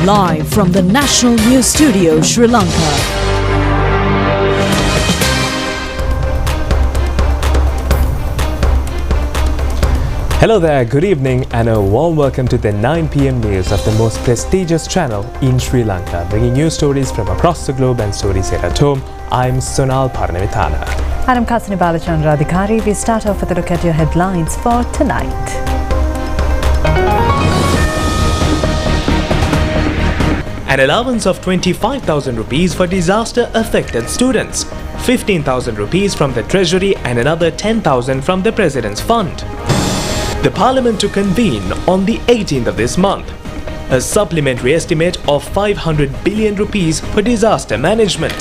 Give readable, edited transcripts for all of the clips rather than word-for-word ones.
Live from the National News Studio, Sri Lanka. Hello there, good evening and a warm welcome to the 9 p.m. news of the most prestigious channel in Sri Lanka, bringing you stories from across the globe and stories here at home. I'm Sonal Paranavithana. And I'm Kasani Balachandra Adhikari. We start off with a look at your headlines for tonight. An allowance of 25,000 rupees for disaster-affected students, 15,000 rupees from the Treasury and another 10,000 from the President's Fund. The Parliament to convene on the 18th of this month. A supplementary estimate of 500 billion rupees for disaster management.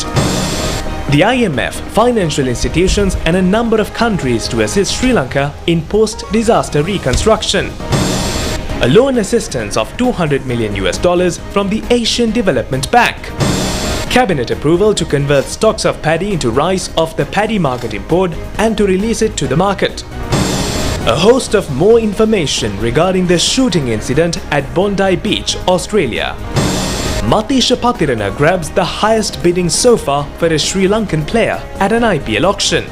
The IMF, financial institutions and a number of countries to assist Sri Lanka in post-disaster reconstruction. A loan assistance of $200 million from the Asian Development Bank. Cabinet approval to convert stocks of paddy into rice off the paddy marketing board and to release it to the market. A host of more information regarding the shooting incident at Bondi Beach, Australia. Matisha Patirana grabs the highest bidding so far for a Sri Lankan player at an IPL auction.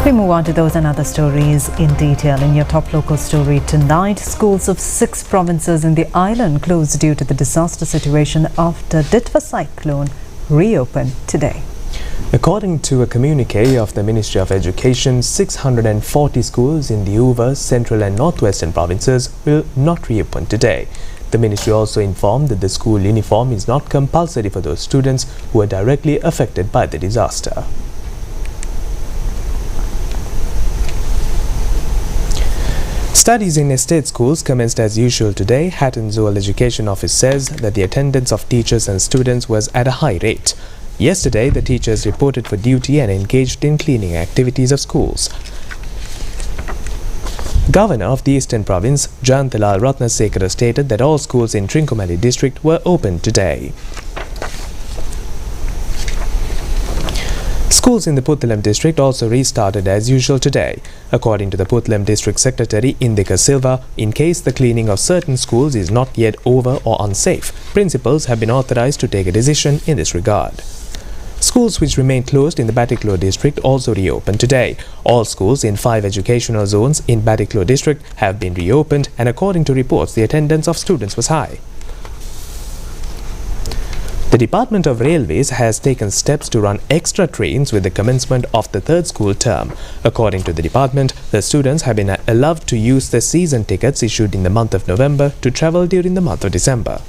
We move on to those and other stories in detail. In your top local story tonight, schools of 6 provinces in the island closed due to the disaster situation after Ditva cyclone reopened today. According to a communique of the Ministry of Education, 640 schools in the Uva, Central and Northwestern provinces will not reopen today. The ministry also informed that the school uniform is not compulsory for those students who are directly affected by the disaster. Studies in estate schools commenced as usual today. Hatton Zoal Education Office says that the attendance of teachers and students was at a high rate. Yesterday, the teachers reported for duty and engaged in cleaning activities of schools. Governor of the Eastern Province, Jayantalal Ratnasekara, stated that all schools in Trincomalee district were open today. Schools in the Puttalam district also restarted as usual today. According to the Puttalam district secretary Indika Silva, in case the cleaning of certain schools is not yet over or unsafe, principals have been authorized to take a decision in this regard. Schools which remain closed in the Batticaloa district also reopened today. All schools in 5 educational zones in Batticaloa district have been reopened, and according to reports, the attendance of students was high. The Department of Railways has taken steps to run extra trains with the commencement of the 3rd school term. According to the department, the students have been allowed to use the season tickets issued in the month of November to travel during the month of December.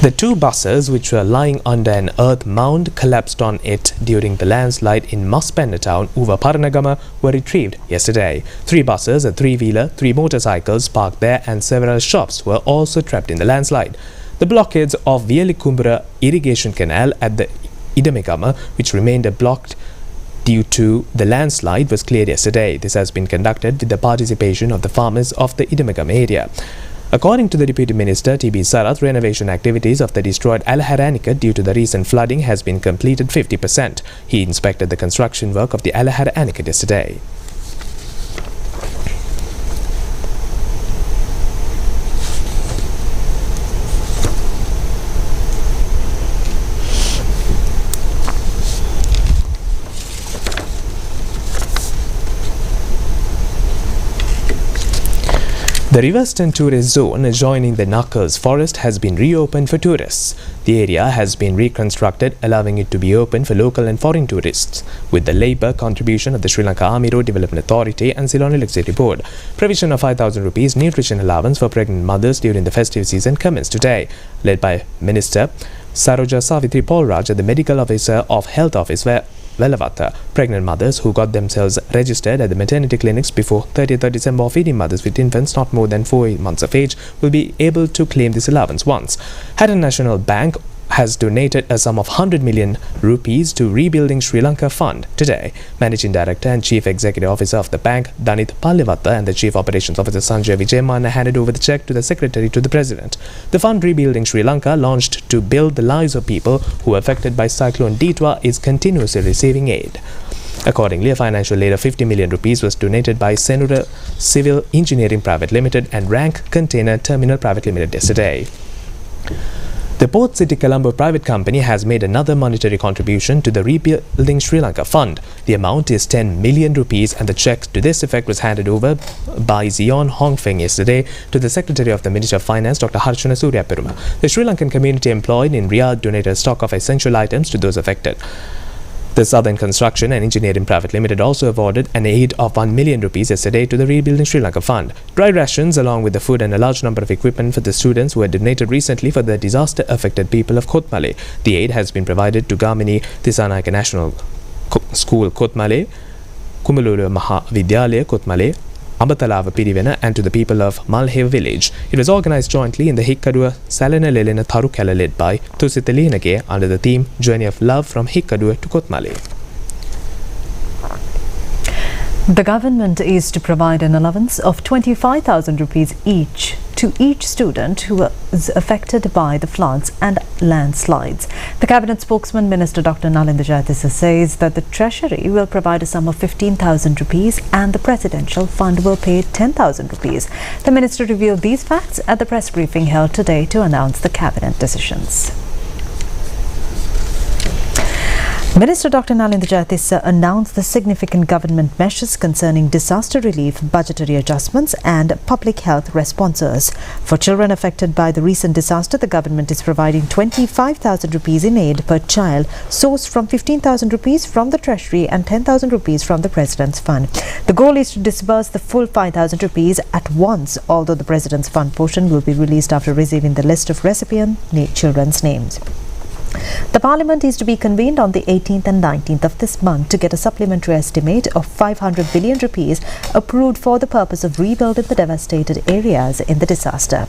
The 2 buses which were lying under an earth mound collapsed on it during the landslide in Maspenna town, Uva Paranagama, were retrieved yesterday. 3 buses, a 3-wheeler, 3 motorcycles parked there and several shops were also trapped in the landslide. The blockades of Vielikumbura irrigation canal at the Idamegama, which remained blocked due to the landslide, was cleared yesterday. This has been conducted with the participation of the farmers of the Idamegama area. According to the Deputy Minister T.B. Sarath, renovation activities of the destroyed Alahara due to the recent flooding has been completed 50%. He inspected the construction work of the Alahara yesterday. The Riverstone Tourist Zone adjoining the Knuckles Forest has been reopened for tourists. The area has been reconstructed, allowing it to be open for local and foreign tourists, with the labour contribution of the Sri Lanka Army Road Development Authority and Ceylon Electricity Board. Provision of 5,000 rupees nutrition allowance for pregnant mothers during the festive season commenced today, led by Minister Saroja Savitri Paulraj and the Medical Officer of Health Office Velavata. Pregnant mothers who got themselves registered at the maternity clinics before 30th of December, feeding mothers with infants not more than 4 months of age, will be able to claim this allowance once. Hatton National Bank has donated a sum of 100 million rupees to Rebuilding Sri Lanka Fund today. Managing Director and Chief Executive Officer of the bank, Danith Pallivata, and the Chief Operations Officer Sanjay Vijayamana handed over the cheque to the Secretary to the President. The fund Rebuilding Sri Lanka, launched to build the lives of people who were affected by Cyclone Ditwa, is continuously receiving aid. Accordingly, a financial aid of 50 million rupees was donated by Senura Civil Engineering Private Limited and Rank Container Terminal Private Limited yesterday. The Port City Colombo Private Company has made another monetary contribution to the Rebuilding Sri Lanka Fund. The amount is 10 million rupees and the cheque to this effect was handed over by Zion Hongfeng yesterday to the Secretary of the Ministry of Finance, Dr. Harshana Suryaperuma. The Sri Lankan community employed in Riyadh donated a stock of essential items to those affected. The Southern Construction and Engineering Private Limited also awarded an aid of 1 million rupees yesterday to the Rebuilding Sri Lanka Fund. Dry rations along with the food and a large number of equipment for the students were donated recently for the disaster-affected people of Kotmale. The aid has been provided to Gamini Thisanayaka National School Kotmale, Kumalulu Maha Vidyalaya Kotmale, Ambatalawa Pirivena and to the people of Malhev village. It was organized jointly in the Hikkaduwa Salana Lelena Tharukala led by Tusitalinage under the theme Journey of Love from Hikkaduwa to Kotmale. The government is to provide an allowance of 25,000 rupees each to each student who was affected by the floods and landslides. The cabinet spokesman, Minister Dr. Nalinda Jayatissa, says that the Treasury will provide a sum of 15,000 rupees and the Presidential Fund will pay 10,000 rupees. The minister revealed these facts at the press briefing held today to announce the cabinet decisions. Minister Dr. Nalinda Jayatissa announced the significant government measures concerning disaster relief, budgetary adjustments and public health responses. For children affected by the recent disaster, the government is providing 25,000 rupees in aid per child, sourced from 15,000 rupees from the Treasury and 10,000 rupees from the President's Fund. The goal is to disburse the full 5,000 rupees at once, although the President's Fund portion will be released after receiving the list of recipient children's names. The Parliament is to be convened on the 18th and 19th of this month to get a supplementary estimate of 500 billion rupees approved for the purpose of rebuilding the devastated areas in the disaster.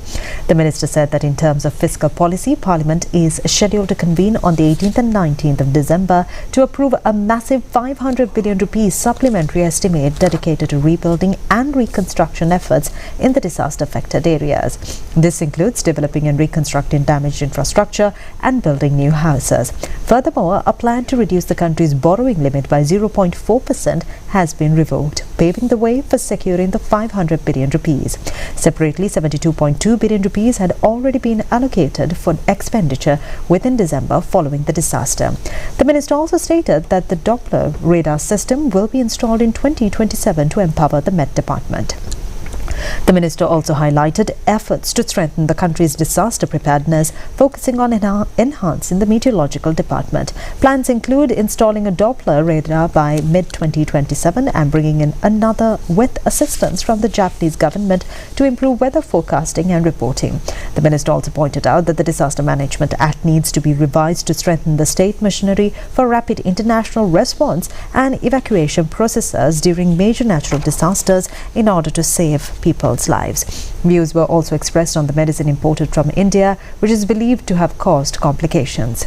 The minister said that in terms of fiscal policy, Parliament is scheduled to convene on the 18th and 19th of December to approve a massive 500 billion rupees supplementary estimate dedicated to rebuilding and reconstruction efforts in the disaster-affected areas. This includes developing and reconstructing damaged infrastructure and building new houses. Furthermore, a plan to reduce the country's borrowing limit by 0.4% has been revoked, paving the way for securing the 500 billion rupees. Separately, 72.2 billion rupees had already been allocated for expenditure within December following the disaster. The minister also stated that the Doppler radar system will be installed in 2027 to empower the Met Department. The minister also highlighted efforts to strengthen the country's disaster preparedness, focusing on enhancing the meteorological department. Plans include installing a Doppler radar by mid-2027 and bringing in another with assistance from the Japanese government to improve weather forecasting and reporting. The minister also pointed out that the Disaster Management Act needs to be revised to strengthen the state machinery for rapid international response and evacuation processes during major natural disasters in order to save people's lives. Views were also expressed on the medicine imported from India, which is believed to have caused complications.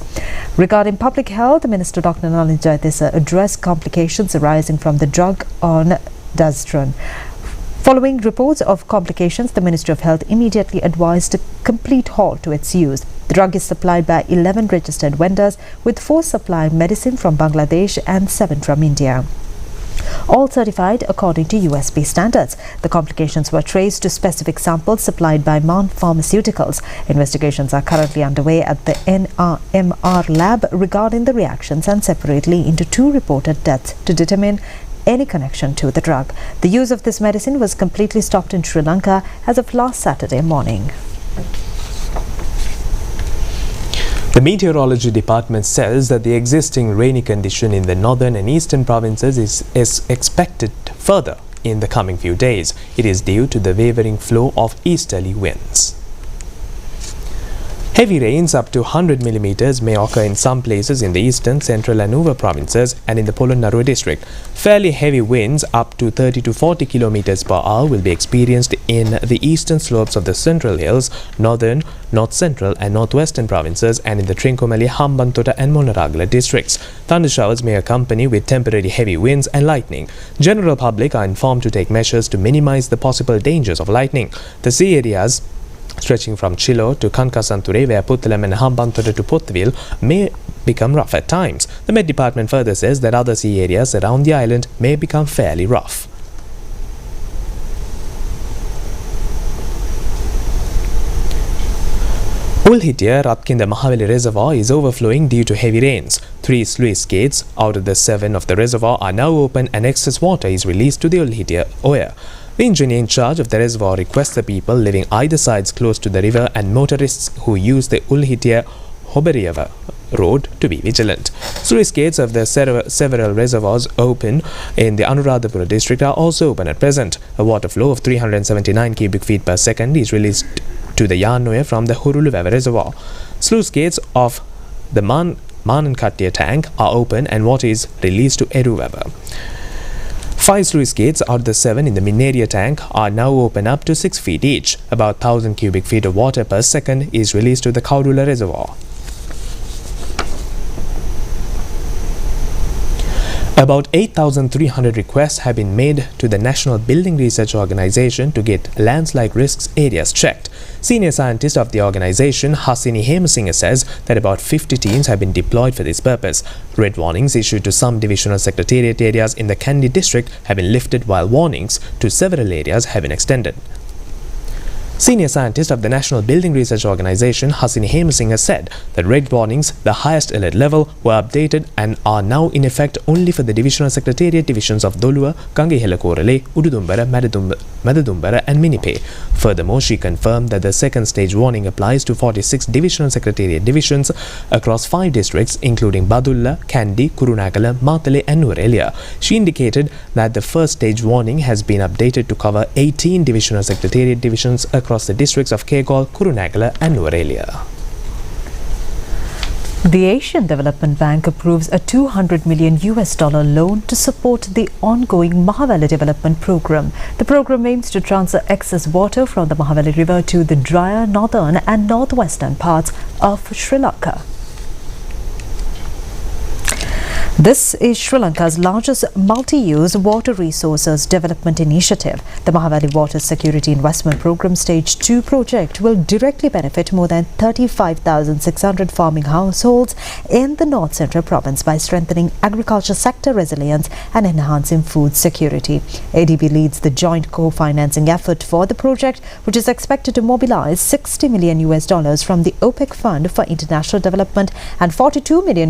Regarding public health, Minister Dr. Nalinda Jayatissa addressed complications arising from the drug on Dastron. Following reports of complications, the Ministry of Health immediately advised a complete halt to its use. The drug is supplied by 11 registered vendors, with 4 supplying medicine from Bangladesh and 7 from India, all certified according to USP standards. The complications were traced to specific samples supplied by Mount Pharmaceuticals. Investigations are currently underway at the NRMR lab regarding the reactions and separately into 2 reported deaths to determine any connection to the drug. The use of this medicine was completely stopped in Sri Lanka as of last Saturday morning. The Meteorology Department says that the existing rainy condition in the northern and eastern provinces is expected further in the coming few days. It is due to the wavering flow of easterly winds. Heavy rains up to 100 millimeters may occur in some places in the eastern, central and Nuva provinces and in the Polonnaruwa district. Fairly heavy winds up to 30 to 40 kilometers per hour will be experienced in the eastern slopes of the central hills, northern, north central and northwestern provinces and in the Trincomalee, Hambantota and Monaragala districts. Thunder showers may accompany with temporary heavy winds and lightning. General public are informed to take measures to minimize the possible dangers of lightning. The sea areas stretching from Chilo to Kankasanture, where Puttalam and Hambantota to Pottville may become rough at times. The Met Department further says that other sea areas around the island may become fairly rough. Ulhitiya Ratkinda Mahaveli Reservoir is overflowing due to heavy rains. 3 sluice gates out of the 7 of the reservoir are now open and excess water is released to the Ulhitiya Oya. The engineer in charge of the reservoir requests the people living either sides close to the river and motorists who use the Ulhitiya Hoberiava road to be vigilant. Sluice gates of the several reservoirs open in the Anuradhapura district are also open at present. A water flow of 379 cubic feet per second is released to the Yarnoya from the Huruluvava reservoir. Sluice gates of the Manankattiya tank are open and water is released to Eruvava. 5 sluice gates out of the 7 in the Mineria tank are now open up to 6 feet each. About 1,000 cubic feet of water per second is released to the Kaudula reservoir. About 8,300 requests have been made to the National Building Research Organization to get landslide risks areas checked. Senior scientist of the organization, Hasini Hemasinghe, says that about 50 teams have been deployed for this purpose. Red warnings issued to some divisional secretariat areas in the Kandy district have been lifted, while warnings to several areas have been extended. Senior scientist of the National Building Research Organization, Hasini Hemasinghe, said that red warnings, the highest alert level, were updated and are now in effect only for the divisional secretariat divisions of Doluwa, Gangehela Korale, Ududumbara, Madadumbara and Minipe. Furthermore, she confirmed that the second stage warning applies to 46 divisional secretariat divisions across 5 districts including Badulla, Kandy, Kurunagala, Matale and Nuwara. She indicated that the first stage warning has been updated to cover 18 divisional secretariat divisions across the districts of Kegol, Kurunagala and Nuwara. The Asian Development Bank approves a $200 million loan to support the ongoing Mahaveli Development Program. The program aims to transfer excess water from the Mahaveli River to the drier northern and northwestern parts of Sri Lanka. This is Sri Lanka's largest multi-use water resources development initiative. The Mahaveli Water Security Investment Program Stage 2 project will directly benefit more than 35,600 farming households in the North Central province by strengthening agriculture sector resilience and enhancing food security. ADB leads the joint co-financing effort for the project, which is expected to mobilize $60 million from the OPEC Fund for International Development and $42 million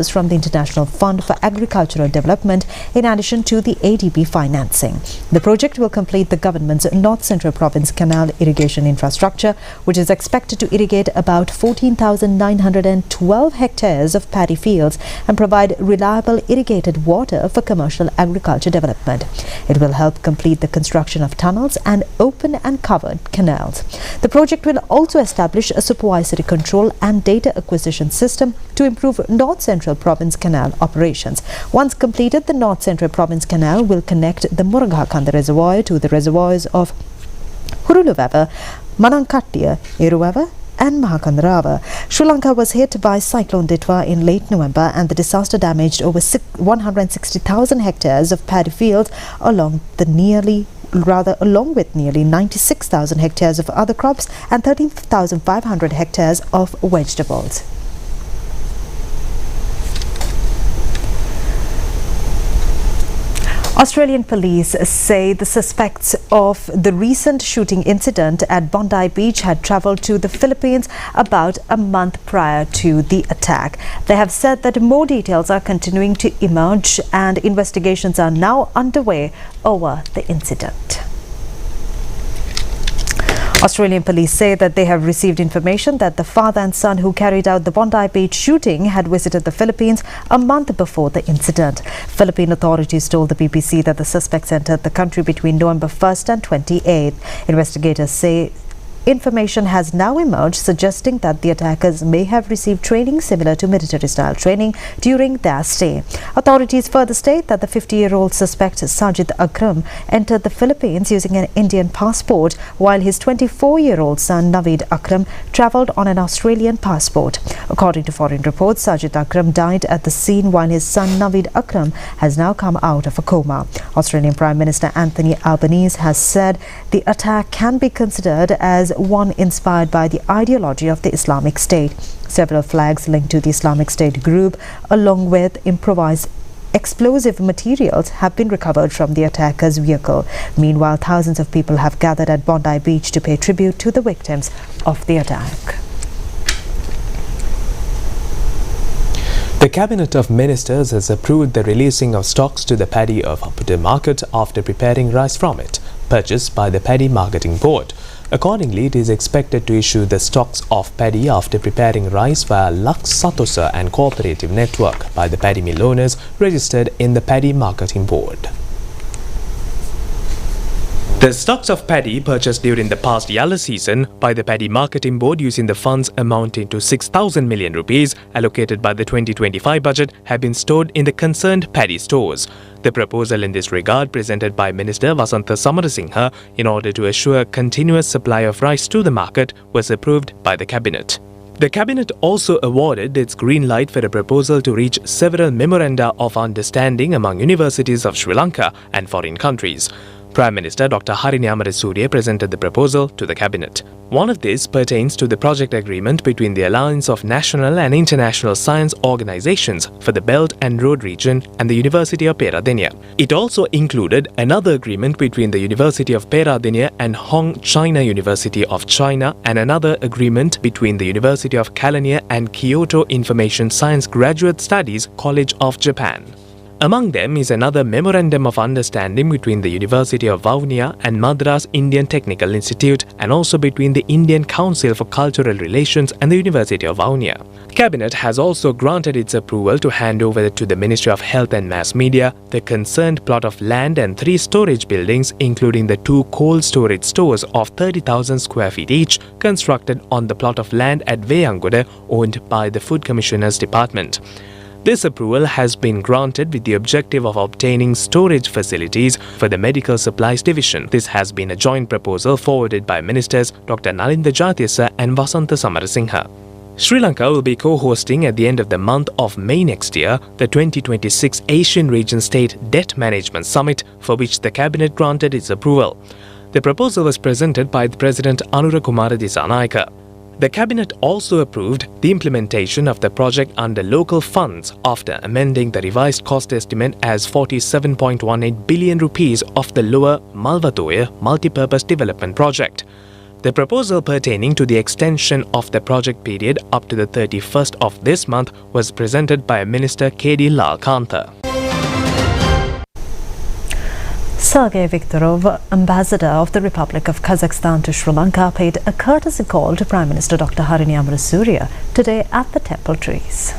from the International Fund for Agricultural Development, in addition to the ADB financing. The project will complete the government's North Central Province canal irrigation infrastructure, which is expected to irrigate about 14,912 hectares of paddy fields and provide reliable irrigated water for commercial agriculture development. It will help complete the construction of tunnels and open and covered canals. The project will also establish a supervisory control and data acquisition system to improve North Central Province canal operations. Once completed, the North Central Province Canal will connect the Murugakanda Reservoir to the reservoirs of Huruluvava, Manankattiya, Eruvava and Mahakandarava. Sri Lanka was hit by Cyclone Ditwa in late November, and the disaster damaged over 160,000 hectares of paddy fields along with nearly 96,000 hectares of other crops and 13,500 hectares of vegetables. Australian police say the suspects of the recent shooting incident at Bondi Beach had travelled to the Philippines about a month prior to the attack. They have said that more details are continuing to emerge and investigations are now underway over the incident. Australian police say that they have received information that the father and son who carried out the Bondi Beach shooting had visited the Philippines a month before the incident. Philippine authorities told the BBC that the suspects entered the country between November 1st and 28th. Investigators say information has now emerged suggesting that the attackers may have received training similar to military-style training during their stay. Authorities further state that the 50-year-old suspect Sajid Akram entered the Philippines using an Indian passport, while his 24-year-old son Naveed Akram travelled on an Australian passport. According to foreign reports, Sajid Akram died at the scene, while his son Naveed Akram has now come out of a coma. Australian Prime Minister Anthony Albanese has said the attack can be considered as one inspired by the ideology of the Islamic State. Several flags linked to the Islamic State group, along with improvised explosive materials, have been recovered from the attacker's vehicle. Meanwhile, thousands of people have gathered at Bondi Beach to pay tribute to the victims of the attack. The Cabinet of Ministers has approved the releasing of stocks to the paddy of Upper Market after preparing rice from it, purchased by the Paddy Marketing Board. Accordingly, it is expected to issue the stocks of paddy after preparing rice via Lux Satosa and Cooperative Network by the paddy mill owners registered in the Paddy Marketing Board. The stocks of paddy purchased during the past Yalla season by the Paddy Marketing Board using the funds amounting to 6,000 million rupees allocated by the 2025 budget have been stored in the concerned paddy stores. The proposal in this regard, presented by Minister Vasantha Samarasinghe in order to assure continuous supply of rice to the market, was approved by the Cabinet. The Cabinet also awarded its green light for a proposal to reach several memoranda of understanding among universities of Sri Lanka and foreign countries. Prime Minister Dr. Harini Amarasuriya presented the proposal to the Cabinet. One of these pertains to the project agreement between the Alliance of National and International Science Organizations for the Belt and Road region and the University of Peradeniya. It also included another agreement between the University of Peradeniya and Hong China University of China and another agreement between the University of Kelaniya and Kyoto Information Science Graduate Studies College of Japan. Among them is another Memorandum of Understanding between the University of Vavuniya and Madras Indian Technical Institute and also between the Indian Council for Cultural Relations and the University of Vavuniya. Cabinet has also granted its approval to hand over to the Ministry of Health and Mass Media the concerned plot of land and 3 storage buildings, including the 2 cold storage stores of 30,000 square feet each, constructed on the plot of land at Veyangoda owned by the Food Commissioner's Department. This approval has been granted with the objective of obtaining storage facilities for the Medical Supplies Division. This has been a joint proposal forwarded by Ministers Dr. Nalinda Jayatissa and Vasantha Samarasinghe. Sri Lanka will be co-hosting at the end of the month of May next year the 2026 Asian Region State Debt Management Summit, for which the Cabinet granted its approval. The proposal was presented by the President Anura Kumara Dissanayake. The Cabinet also approved the implementation of the project under local funds after amending the revised cost estimate as 47.18 billion rupees of the Lower Malvatoya Multipurpose Development Project. The proposal pertaining to the extension of the project period up to the 31st of this month was presented by Minister K.D. Lalkantha. Sergei Viktorov, Ambassador of the Republic of Kazakhstan to Sri Lanka, paid a courtesy call to Prime Minister Dr. Harini Amarasuriya today at the Temple Trees.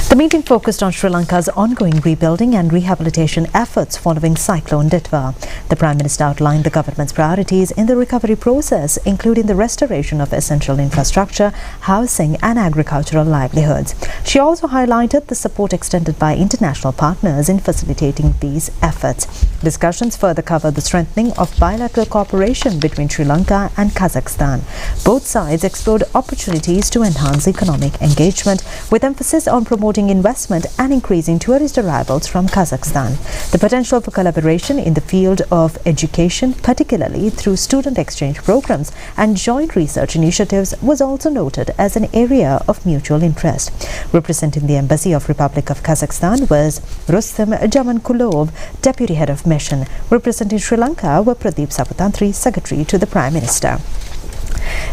The meeting focused on Sri Lanka's ongoing rebuilding and rehabilitation efforts following Cyclone Ditva. The Prime Minister outlined the government's priorities in the recovery process, including the restoration of essential infrastructure, housing and agricultural livelihoods. She also highlighted the support extended by international partners in facilitating these efforts. Discussions further covered the strengthening of bilateral cooperation between Sri Lanka and Kazakhstan. Both sides explored opportunities to enhance economic engagement, with emphasis on promoting investment and increasing tourist arrivals from Kazakhstan. The potential for collaboration in the field of education, particularly through student exchange programs and joint research initiatives, was also noted as an area of mutual interest. Representing the Embassy of Republic of Kazakhstan was Rustem Jamankulov, Deputy Head of Mission. Representing Sri Lanka were Pradeep Saputantri, Secretary to the Prime Minister.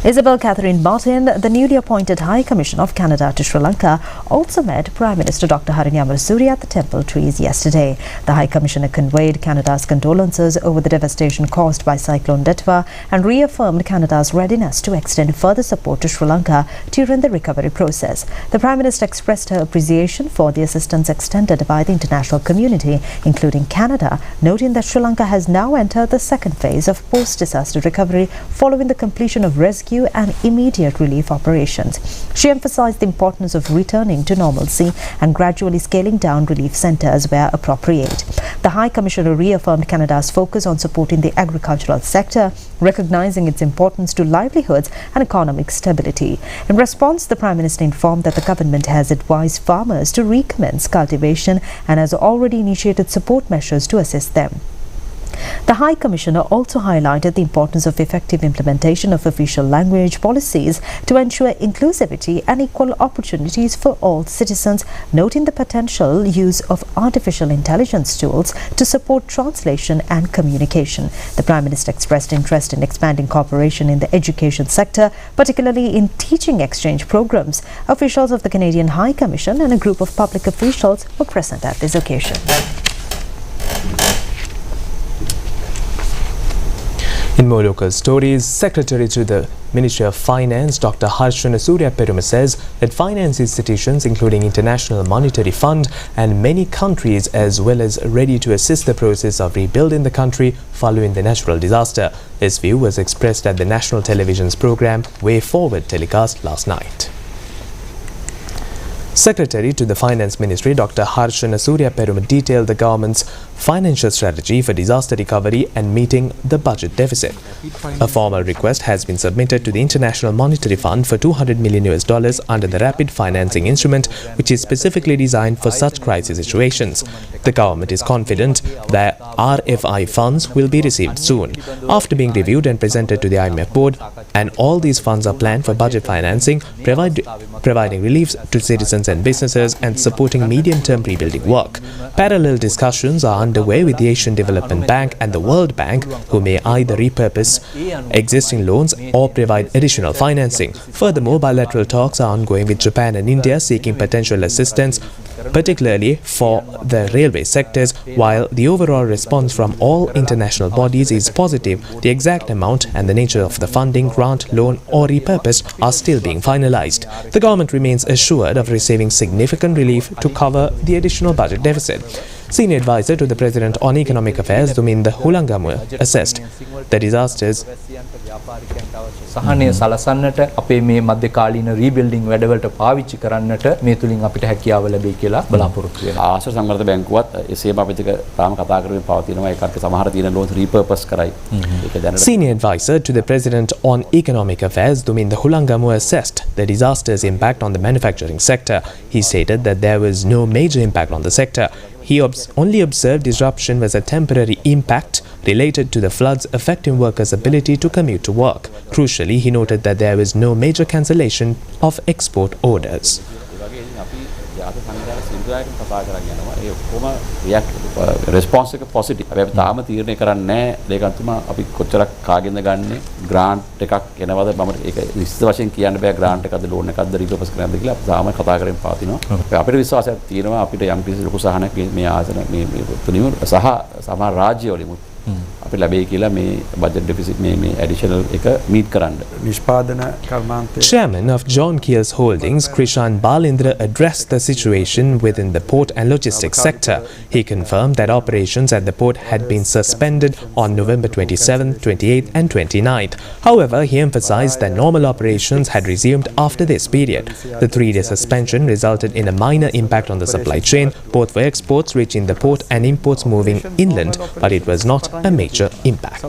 Isabel Catherine Martin, the newly appointed High Commissioner of Canada to Sri Lanka, also met Prime Minister Dr. Harini Amarasuriya at the Temple Trees yesterday. The High Commissioner conveyed Canada's condolences over the devastation caused by Cyclone Ditva and reaffirmed Canada's readiness to extend further support to Sri Lanka during the recovery process. The Prime Minister expressed her appreciation for the assistance extended by the international community, including Canada, noting that Sri Lanka has now entered the second phase of post-disaster recovery following the completion of rescue and immediate relief operations. She emphasized the importance of returning to normalcy and gradually scaling down relief centers where appropriate. The High Commissioner reaffirmed Canada's focus on supporting the agricultural sector, recognizing its importance to livelihoods and economic stability. In response, the Prime Minister informed that the government has advised farmers to recommence cultivation and has already initiated support measures to assist them. The High Commissioner also highlighted the importance of effective implementation of official language policies to ensure inclusivity and equal opportunities for all citizens, noting the potential use of artificial intelligence tools to support translation and communication. The Prime Minister expressed interest in expanding cooperation in the education sector, particularly in teaching exchange programs. Officials of the Canadian High Commission and a group of public officials were present at this occasion. In more local stories, Secretary to the Ministry of Finance, Dr. Harshana Suryaperuma says that finance institutions, including International Monetary Fund and many countries, as well as ready to assist the process of rebuilding the country following the natural disaster. This view was expressed at the national television's program Way Forward telecast last night. Secretary to the Finance Ministry, Dr. Harshana Suryaperuma detailed the government's financial strategy for disaster recovery and meeting the budget deficit. A formal request has been submitted to the International Monetary Fund for $200 million under the Rapid Financing Instrument, which is specifically designed for such crisis situations. The government is confident that RFI funds will be received soon. After being reviewed and presented to the IMF board, and all these funds are planned for budget financing, providing reliefs to citizens and businesses and supporting medium-term rebuilding work. Parallel discussions are underway with the Asian Development Bank and the World Bank, who may either repurpose existing loans or provide additional financing. Furthermore, bilateral talks are ongoing with Japan and India seeking potential assistance, particularly for the railway sectors. While the overall response from all international bodies is positive, the exact amount and the nature of the funding, grant, loan or repurposed are still being finalized. The government remains assured of receiving significant relief to cover the additional budget deficit. Senior advisor to the President on Economic Affairs, Duminda Hulangamua, assessed the disasters. සහනය සලසන්නට අපේ මේ මධ්‍යකාලීන රීබිල්ඩින් වැඩවලට පාවිච්චි කරන්නට මේ තුලින් අපිට හැකියාව ලැබෙයි කියලා බලාපොරොත්තු වෙනවා. ආශ්‍රය සංවර්ධ බැංකුවත් එසේම අපිට තාම කතා කරමින් පවතිනවා. ඒකට සමහර තියෙන ලෝන් රීපර්පස් කරයි. ඒක දැනට Senior advisor to the President on Economic Affairs, Duminda Hulangamua, assessed the disaster's impact on the manufacturing sector. He stated that there was no major impact on the sector. He only observed disruption was a temporary impact related to the floods affecting workers' ability to commute to work. Crucially, he noted that there was no major cancellation of export orders. response එක positive. අපි තාම තීරණය කරන්නේ නැහැ. ලේකම්තුමා අපි කොච්චරක් කාගෙන්ද ගන්නෙ grant එකක් එනවද මම ඒක නිශ්චිත වශයෙන් කියන්න බෑ grant එකක්ද loan එකක්ද repurpose කරන්නද කියලා අපි තාම කතා කරමින් පවතිනවා. අපිට විශ්වාසයක් තියෙනවා අපිට යම් කිසි ලොකු සහනයක් මේ ආසන මේ තුලින් සහ සමහර රාජ්‍යවලින් අපි ලැබෙයි කියලා මේ budget deficit මේ additional එක meet කරන්න. නිෂ්පාදන කර්මාන්තය Chairman of John Keel's Holdings, Krishan Balindra, addressed the situation within the port and logistics sector. He confirmed that operations at the port had been suspended on November 27th, 28th and 29th. However, he emphasized that normal operations had resumed after this period. The 3-day suspension resulted in a minor impact on the supply chain, both for exports reaching the port and imports moving inland, but it was not a major impact.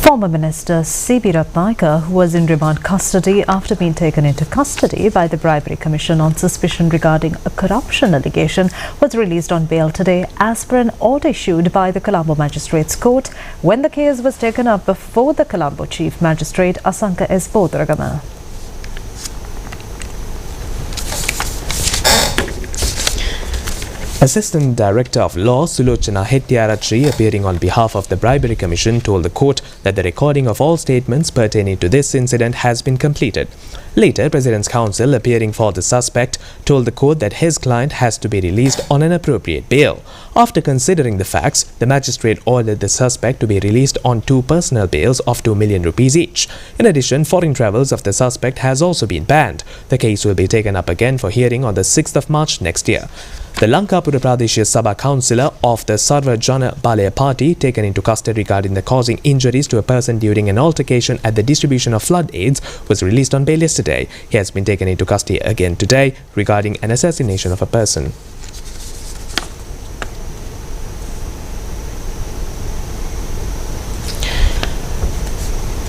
Former Minister C.B. Ratnayaka, who was in remand custody after being taken into custody by the Bribery Commission on suspicion regarding a corruption allegation, was released on bail today as per an order issued by the Colombo Magistrates Court when the case was taken up before the Colombo Chief Magistrate Asanka S. Bodragama. Assistant Director of Law Sulochana Hettiarachri, appearing on behalf of the Bribery Commission, told the court that the recording of all statements pertaining to this incident has been completed. Later, President's counsel, appearing for the suspect, told the court that his client has to be released on an appropriate bail. After considering the facts, the magistrate ordered the suspect to be released on 2 personal bails of 2 million rupees each. In addition, foreign travels of the suspect has also been banned. The case will be taken up again for hearing on the 6th of March next year. The Lankapura Pradeshya Sabha councillor of the Sarva Jana Balaya party, taken into custody regarding the causing injuries to a person during an altercation at the distribution of flood aids, was released on bail yesterday. He has been taken into custody again today regarding an assassination of a person.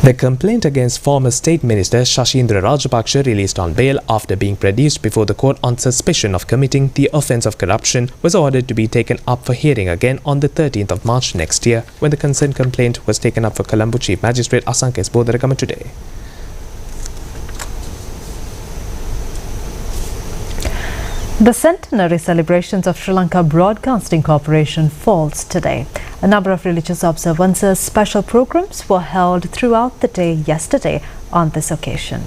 The complaint against former State Minister Shashindra Rajapaksa, released on bail after being produced before the court on suspicion of committing the offence of corruption, was ordered to be taken up for hearing again on the 13th of March next year, when the concerned complaint was taken up for Colombo Chief Magistrate Asankes Bodarakama today. The centenary celebrations of Sri Lanka Broadcasting Corporation falls today. A number of religious observances, special programs were held throughout the day yesterday on this occasion.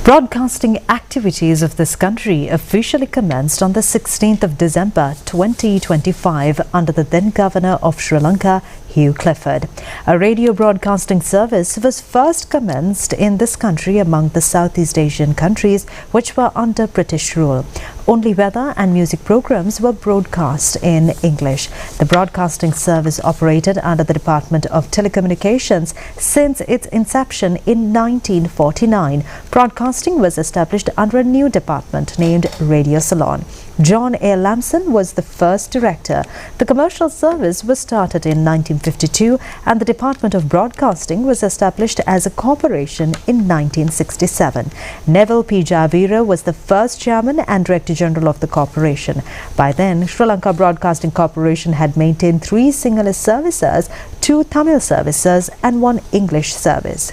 Broadcasting activities of this country officially commenced on the 16th of December 2025 under the then Governor of Sri Lanka, Hugh Clifford. A radio broadcasting service was first commenced in this country among the Southeast Asian countries which were under British rule. Only weather and music programs were broadcast in English. The broadcasting service operated under the Department of Telecommunications since its inception in 1949. Broadcasting was established under a new department named Radio Ceylon. John A. Lamson was the first director. The commercial service was started in 1952 and the Department of Broadcasting was established as a corporation in 1967. Neville P. Javira was the first chairman and director general of the corporation. By then, Sri Lanka Broadcasting Corporation had maintained 3 Sinhalese services, 2 Tamil services and 1 English service.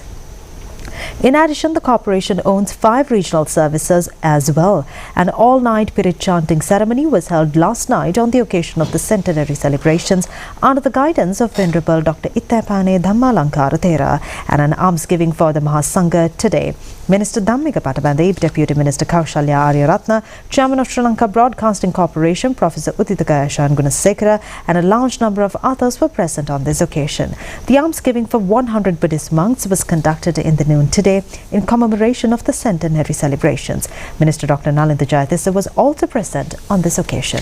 In addition, the corporation owns 5 regional services as well. An all-night Pirit chanting ceremony was held last night on the occasion of the centenary celebrations under the guidance of Venerable Dr. Ittapane Dhammalankara Thera and an almsgiving for the Mahasangha today. Minister Dhammika Patabande, Deputy Minister Kaushalya Aryaratna, Chairman of Sri Lanka Broadcasting Corporation, Professor Udita Shan Gunasekara and a large number of others were present on this occasion. The almsgiving for 100 Buddhist monks was conducted in the noon today in commemoration of the centenary celebrations. Minister Dr. Nalinda Jayatissa was also present on this occasion.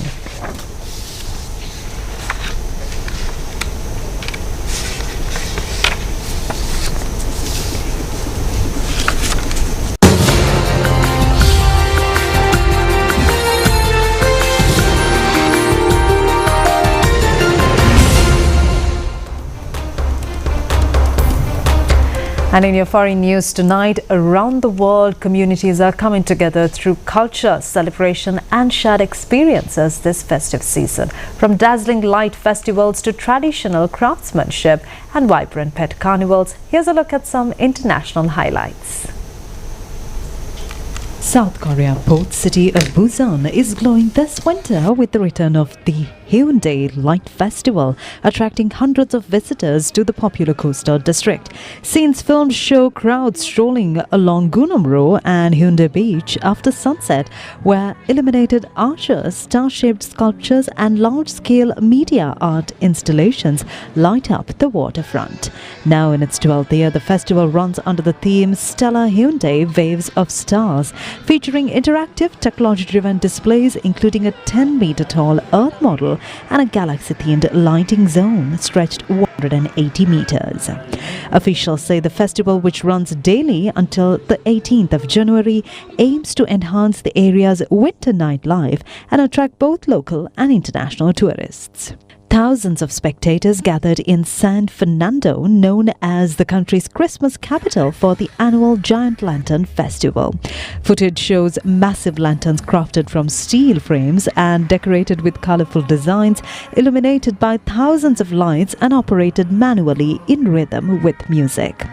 And in your foreign news tonight, around the world, communities are coming together through culture, celebration and shared experiences this festive season. From dazzling light festivals to traditional craftsmanship and vibrant pet carnivals, here's a look at some international highlights. South Korea port city of Busan is glowing this winter with the return of the Hyundai Light Festival, attracting hundreds of visitors to the popular coastal district. Scenes filmed show crowds strolling along Gunam and Hyundai Beach after sunset, where illuminated arches, star-shaped sculptures and large-scale media art installations light up the waterfront. Now in its 12th year, the festival runs under the theme Stellar Hyundai Waves of Stars, featuring interactive technology-driven displays including a 10-meter-tall Earth model and a galaxy-themed lighting zone stretched 180 meters. Officials say the festival, which runs daily until the 18th of January, aims to enhance the area's winter nightlife and attract both local and international tourists. Thousands of spectators gathered in San Fernando, known as the country's Christmas capital, for the annual Giant Lantern Festival. Footage shows massive lanterns crafted from steel frames and decorated with colorful designs, illuminated by thousands of lights and operated manually in rhythm with music.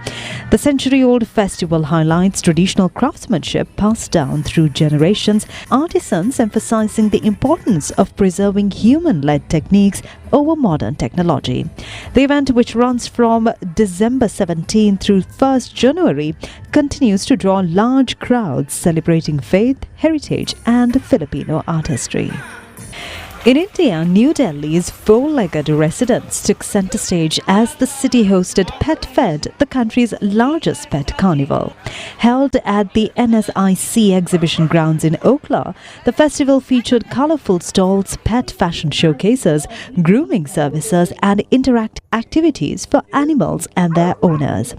The century-old festival highlights traditional craftsmanship passed down through generations, artisans emphasizing the importance of preserving human-led techniques over modern technology. The event, which runs from December 17 through 1st January, continues to draw large crowds celebrating faith, heritage and Filipino artistry. In India, New Delhi's four-legged residents took center stage as the city hosted Pet Fed, the country's largest pet carnival. Held at the NSIC exhibition grounds in Okhla, the festival featured colorful stalls, pet fashion showcases, grooming services and interactive activities for animals and their owners.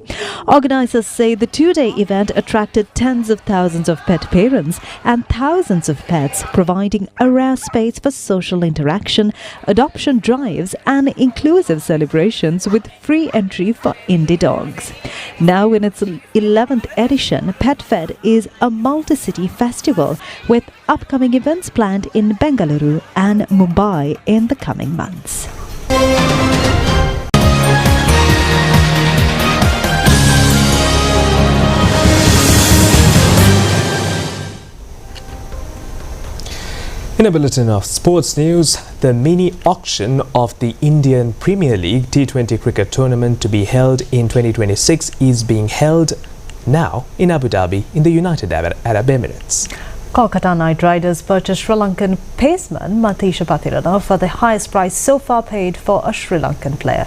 Organizers say the two-day event attracted tens of thousands of pet parents and thousands of pets, providing a rare space for social social interaction, adoption drives, and inclusive celebrations with free entry for indie dogs. Now in its 11th edition, PetFed is a multi-city festival with upcoming events planned in Bengaluru and Mumbai in the coming months. In a bulletin of sports news, the mini auction of the Indian Premier League T20 cricket tournament to be held in 2026 is being held now in Abu Dhabi in the United Arab Emirates. Kolkata Knight Riders purchased Sri Lankan paceman Mathisha Patirana for the highest price so far paid for a Sri Lankan player.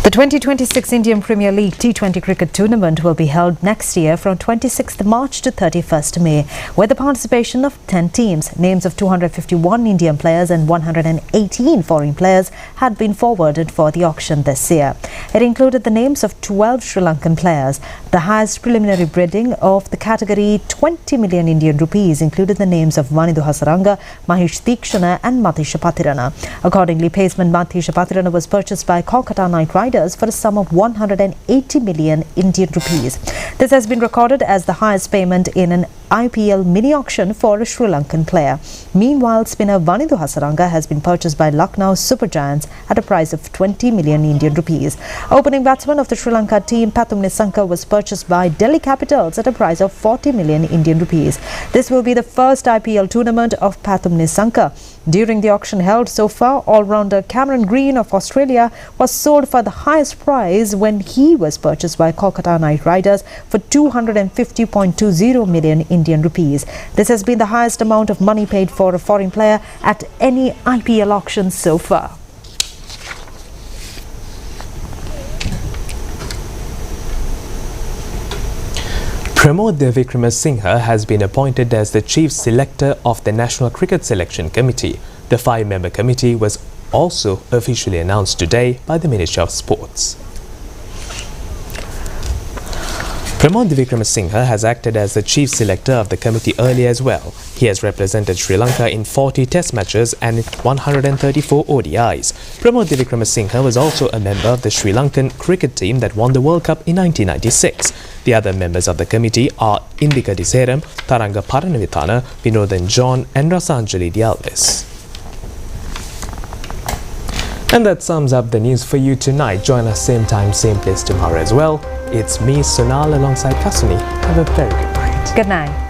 The 2026 Indian Premier League T20 cricket tournament will be held next year from 26th March to 31st May, with the participation of 10 teams. Names of 251 Indian players and 118 foreign players had been forwarded for the auction this year. It included the names of 12 Sri Lankan players. The highest preliminary bidding of the category 20 million Indian rupees included the names of Vanidhu Hasaranga, Mahesh Deekshana and Mathisha Patirana. Accordingly, paceman Mathisha Patirana was purchased by Kolkata Knight Riders for a sum of 180 million Indian rupees. This has been recorded as the highest payment in an IPL mini auction for a Sri Lankan player. Meanwhile, spinner Vanidhu Hasaranga has been purchased by Lucknow Super Giants at a price of 20 million Indian rupees. Opening batsman of the Sri Lanka team Pathum Nissanka was purchased by Delhi Capitals at a price of 40 million Indian rupees. This will be the first IPL tournament of Pathum Nissanka. During the auction held so far, all-rounder Cameron Green of Australia was sold for the highest price when he was purchased by Kolkata Knight Riders for 250.20 million Indian rupees. This has been the highest amount of money paid for a foreign player at any IPL auction so far. Pramod Vikramasinghe has been appointed as the Chief Selector of the National Cricket Selection Committee. The 5-member committee was also officially announced today by the Ministry of Sports. Pramod Vikramasinghe has acted as the Chief Selector of the committee earlier as well. He has represented Sri Lanka in 40 Test matches and 134 ODIs. Pramod Vikramasinghe was also a member of the Sri Lankan cricket team that won the World Cup in 1996. The other members of the committee are Indika Diseram, Taranga Paranavithana, Vinodhan John and Rasanjali Dialvis. And that sums up the news for you tonight. Join us same time, same place tomorrow as well. It's me, Sonal, alongside Kasuni. Have a very good night. Good night.